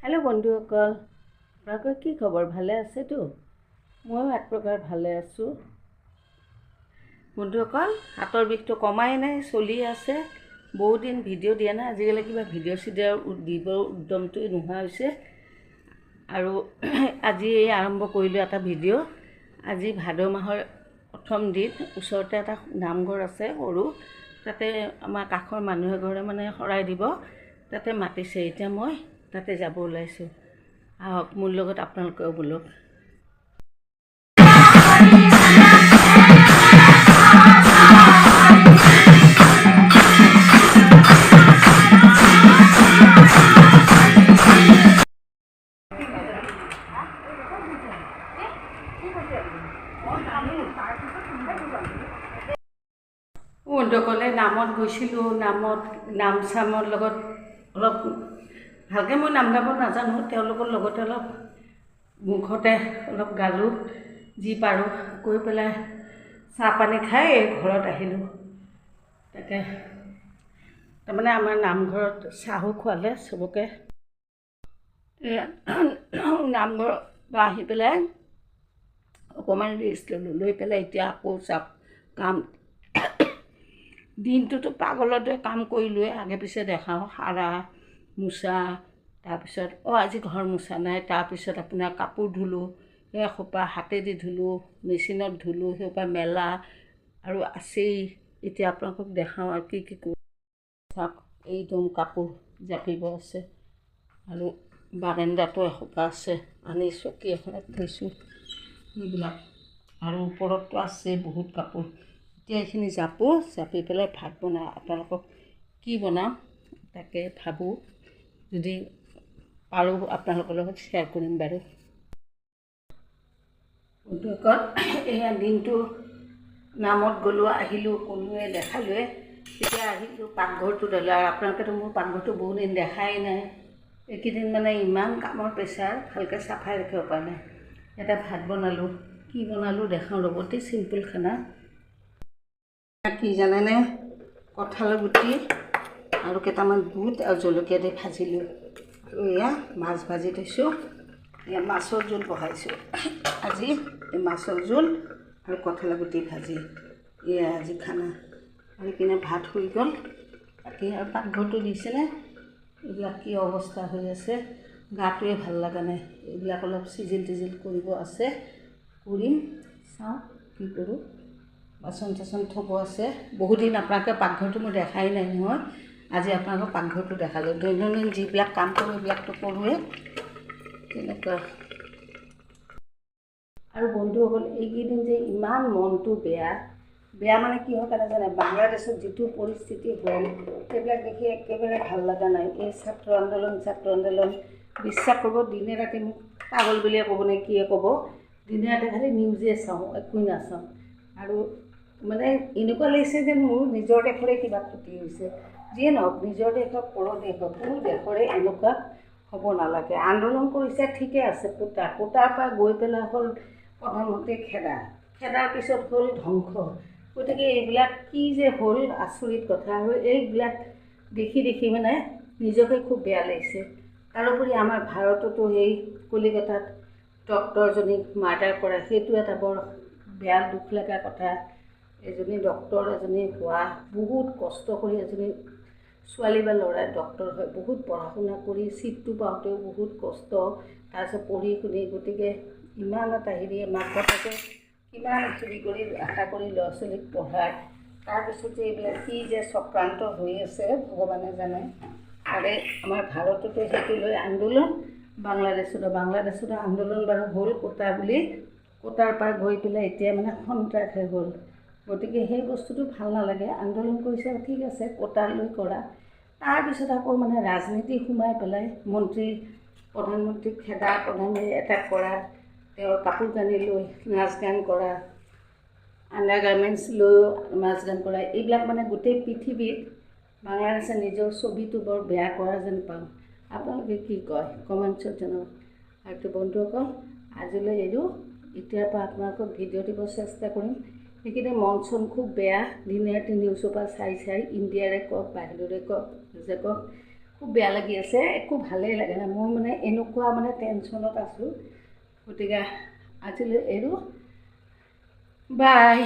Hello बंधुসকল, আপোনালোকৰ কি খবৰ? ভালে আছেতো? ময়ো এক প্ৰকাৰ ভালে আছোঁ। বন্ধুসকল, হাতৰ বিষটো কমাই নাই, চলি আছে। বহুত দিন ভিডিঅ' দিয়া নাই। আজিকালি কিবা ভিডিঅ' দিবৰ উদ্যমটোৱে নোহোৱা হৈছে। আৰু আজি আৰম্ভ কৰিলোঁ এটা ভিডিঅ'। আজি ভাদ মাহৰ প্ৰথম দিন। ওচৰতে এটা নামঘৰ আছে সৰু, তাতে আমাৰ কাষৰ মানুহ এঘৰে মানে শৰাই দিব, তাতে মাতিছে। এতিয়া মই তাতে যাব ওলাইছোঁ। আহক মোৰ লগত, আপোনালোকেও বলক। বন্ধুসকলে নামত গৈছিলোঁ, নাম চামৰ লগত অলপ ভালকৈ মই নাম গাব নাজানো, তেওঁলোকৰ লগতে অলপ মুখতে অলপ গালোঁ, যি পাৰোঁ কৈ পেলাই চাহ পানী খাই ঘৰত আহিলোঁ। তাকে তাৰমানে আমাৰ নামঘৰত চাহো খোৱালে চবকে। নামঘৰৰ পৰা আহি পেলাই অকণমান ৰেষ্ট ল'লোঁ, লৈ পেলাই এতিয়া আকৌ কাম দিনটোতো পাগলৰ দৰে কাম কৰিলোৱে, আগে পিছে দেখাওঁ। সাৰা মোচা, তাৰপিছত আজি ঘৰ মোচা নাই, তাৰপিছত আপোনাৰ কাপোৰ ধুলোঁ, সেইসোপা হাতেদি ধুলোঁ, মেচিনত ধুলোঁ, সেইসোপা মেলা আৰু আছেই। এতিয়া আপোনালোকক দেখাওঁ আৰু কি কি কৰোঁ। চাওক, এইদম কাপোৰ জাপিব আছে আৰু বাৰান্দাতো এসোপা আছে, আনি চকী এখনত থৈছোঁ সেইবিলাক, আৰু ওপৰতো আছে বহুত কাপোৰ। এতিয়া এইখিনি জাপি পেলাই ভাত বনাওঁ। আপোনালোকক কি বনাওঁ তাকে ভাবোঁ, যদি পাৰোঁ আপোনালোকৰ লগত শ্বেয়াৰ কৰিম বাৰু। বন্ধুসকল, এয়া দিনটো নামত গ'লোঁ, আহিলোঁ, ক'লোৱে দেখালোৱে। এতিয়া আহিলোঁ পাকঘৰটো ধৰিলোঁ, আৰু আপোনালোকেতো মোৰ পাকঘৰটো বহুত দিন দেখাই নাই। এইকেইদিন মানে ইমান কামৰ প্ৰেছাৰ, ভালকৈ চাফাই ৰাখিব পৰা নাই। এটা ভাত বনালোঁ, কি বনালোঁ দেখাওঁ ৰ'ব। অতি চিম্পুল খানা। কি জানেনে? কঁঠালৰ গুটি আৰু কেইটামান বুট আৰু জলকীয়া দি ভাজিলোঁ, আৰু এয়া মাছ ভাজি থৈছোঁ। এয়া মাছৰ জোল বহাইছোঁ আজি। এই মাছৰ জোল আৰু কঁঠালৰ গুটি ভাজি, এয়া আজি খানা। আৰু কিনে ভাত হৈ গ'ল। বাকী আৰু পাকঘৰটো দিছেনে? এইবিলাক কি অৱস্থা হৈ আছে, গাটোৱে ভাল লগা নাই। এইবিলাক অলপ চিজিল কৰিব আছে, কৰিম, চাওঁ কি কৰোঁ। বাচন চাচন থ'ব আছে। বহুদিন আপোনালোকে পাকঘৰটো মই দেখাই নাই নহয়। আজি আপোনালোকক পাকঘৰটো দেখালোঁ। দৈনন্দিন যিবিলাক কাম কৰোঁ সেইবিলাকতো কৰোঁৱে, তেনেকুৱা। আৰু বন্ধুসকল, এইকেইদিন যে ইমান মনটো বেয়া মানে কিহৰ কাৰণে জানে? বাংলাদেশত যিটো পৰিস্থিতি হ'ল, সেইবিলাক দেখি একেবাৰে ভাল লগা নাই। এই ছাত্ৰ আন্দোলন বিশ্বাস কৰিব, দিনে ৰাতি মোক পাগল বুলিয়ে ক'ব নে কিয়ে ক'ব, দিনে ৰাতি খালি নিউজে চাওঁ, একোৱেই নাচাওঁ। আৰু মানে এনেকুৱা লাগিছে যে মোৰ নিজৰ দেশৰে কিবা ক্ষতি হৈছে। যিয়ে নহওক, নিজৰ দেশ হওক, পৰ দেশ হওক, কোনো দেশৰে এনেকুৱা হ'ব নালাগে। আন্দোলন কৰিছে ঠিকে আছে, কোটাৰ পৰা গৈ পেলাই হ'ল প্ৰধানমন্ত্ৰী খেদাৰ পিছত হ'ল ধ্বংস। গতিকে এইবিলাক কি যে হ'ল, আচৰিত কথা। আৰু এইবিলাক দেখি মানে নিজকে খুব বেয়া লাগিছে। তাৰোপৰি আমাৰ ভাৰততো সেই কলিকতাত ডক্টৰজনীক মাৰ্ডাৰ কৰা, সেইটো এটা বৰ বেয়া দুখ লগা কথা। এজনী ডক্টৰ হোৱা, বহুত কষ্ট কৰি এজনী ছোৱালী বা ল'ৰাই ডক্টৰ হয়, বহুত পঢ়া শুনা কৰি চিটটো পাওঁতেও বহুত কষ্ট, তাৰপিছত পঢ়ি শুনি, গতিকে ইমান এটা মাক বাপেকে কিমান কৰি আশা কৰি ল'ৰা ছোৱালীক পঢ়ায়, তাৰপিছত যে এইবিলাক কি যে চক্ৰান্ত হৈ আছে ভগৱানে জানে। আৰু আমাৰ ভাৰততো সেইটো লৈ আন্দোলন, বাংলাদেশতো আন্দোলন বাৰু হ'ল কোটাৰ পৰা গৈ পেলাই এতিয়া মানে সন্ত্ৰাসহে হ'ল। গতিকে সেই বস্তুটো ভাল নালাগে। আন্দোলন কৰিছে ঠিক আছে, কোটালৈ কৰা, তাৰপিছত আকৌ মানে ৰাজনীতি সোমাই পেলাই প্ৰধানমন্ত্ৰীক খেদা, প্ৰধানমন্ত্ৰী এটেক কৰা, তেওঁৰ কাপোৰ কানি লৈ নাচ গান কৰা, আণ্ডাৰ গাৰ্মেণ্টছ লৈও নাচ গান কৰা, এইবিলাক মানে গোটেই পৃথিৱীত বাংলাদেশে নিজৰ ছবিটো বৰ বেয়া কৰা যেন পাওঁ। আপোনালোকে কি কয় কমেণ্টছত জনাওক। আৰু বন্ধুসকল, আজিলৈ এৰো। এতিয়াৰ পৰা আপোনালোকক ভিডিঅ' দিব চেষ্টা কৰিম। সেইখিনি মন চন খুব বেয়া, দিনে ৰাতি নিউজৰ পৰা চাই ইণ্ডিয়াৰে কওক, বাহিৰৰে কওক, খুব বেয়া লাগি আছে, একো ভালেই লাগে নাই। মই মানে এনেকুৱা মানে টেনশ্যনত আছোঁ। গতিকে আজিলৈ এৰো, বাই।